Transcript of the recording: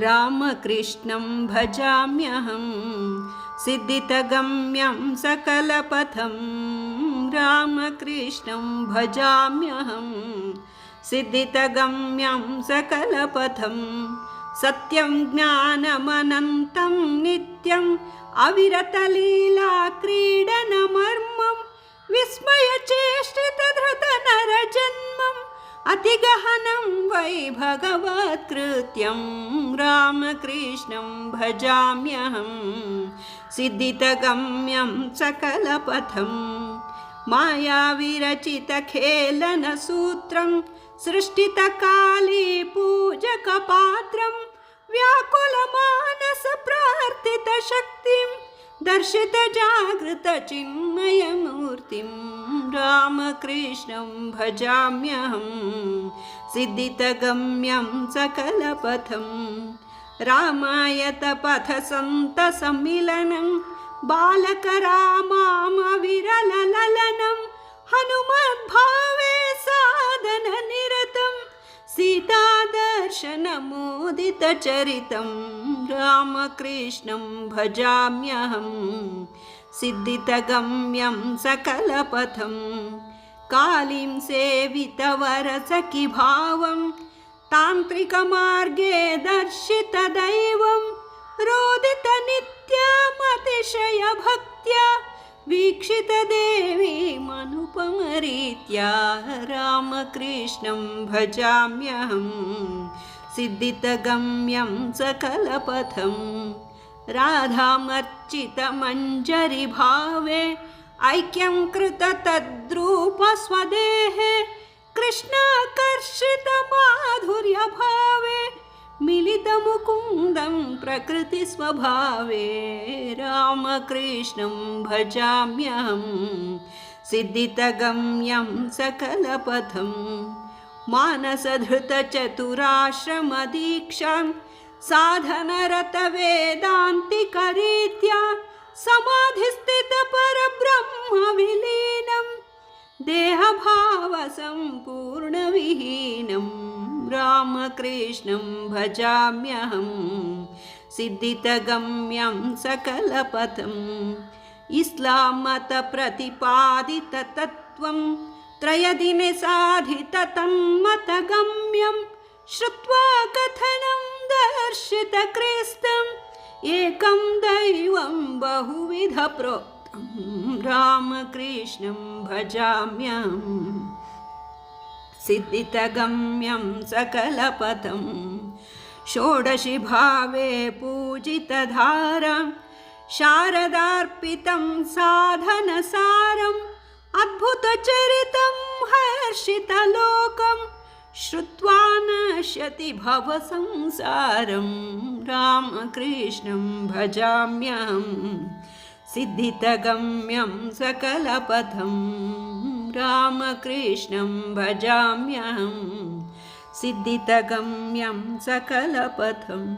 रामकृष्णं भजाम्यहं सिद्धितगम्यं सकलपथं रामकृष्णं भजाम्यहं सिद्धितगम्यं सकलपथं सत्यं ज्ञानमनन्तं नित्यम् अविरतलीलाक्रीडनमर्मं विस्मयचेष्टितधृतनरजन्मम् अतिगहनं वै भगवत्कृत्यं रामकृष्णं भजाम्यहं सिद्धितगम्यं सकलपथं मायाविरचितखेलनसूत्रं सृष्टितकालीपूजकपात्रं व्याकुलमानसप्रार्थितशक्तिं दर्शितजागृतचिन्मयमूर्तिं रामकृष्णं भजाम्यहं सिद्धितगम्यं सकलपथं रामायतपथसन्तसम्मिलनं बालकरामामविरललनं हनुमद्भावे साधननिरतं सीतादर्शनमोदितचरितं रामकृष्णं भजाम्यहं सिद्धितगम्यं सकलपथं कालीं सेवितवरसखिभावं तान्त्रिकमार्गे दर्शितदैवं रोदितनित्यमतिशयभक्त्या वीक्षितदेवीमनुपमरीत्या रामकृष्णं भजाम्यहं सिद्धितगम्यं सकलपथं राधामर्चितमञ्जरिभावे ऐक्यं कृततद्रूपस्वदेहे कृष्णाकर्षितमाधुर्यभावे मिलितमुकुन्दं प्रकृतिस्वभावे रामकृष्णं भजाम्यहं सिद्धितगम्यं सकलपथं मानसधृतचतुराश्रमदीक्षां साधनरतवेदान्तिकरीत्या समाधिस्थितपरब्रह्मविलीनं देहभावसम्पूर्णविहीनं रामकृष्णं भजाम्यहं सिद्धितगम्यं सकलपथं इस्लामतप्रतिपादिततत्त्वं त्रयदिने साधिततन्मतगम्यं श्रुत्वा कथनं दर्शितक्रिस्तम् एकं दैवं बहुविधप्रोक्तं रामकृष्णं भजाम्यहं सिद्धितगम्यं सकलपथं षोडशी भावे पूजितधारां शारदार्पितं साधनसारम् अद्भुतचरितं हर्षितलोकं श्रुत्वा नश्यति भवसंसारं रामकृष्णं भजाम्यहं सिद्धितगम्यं सकलपथं रामकृष्णं भजाम्यहं सिद्धितगम्यं सकलपथम्।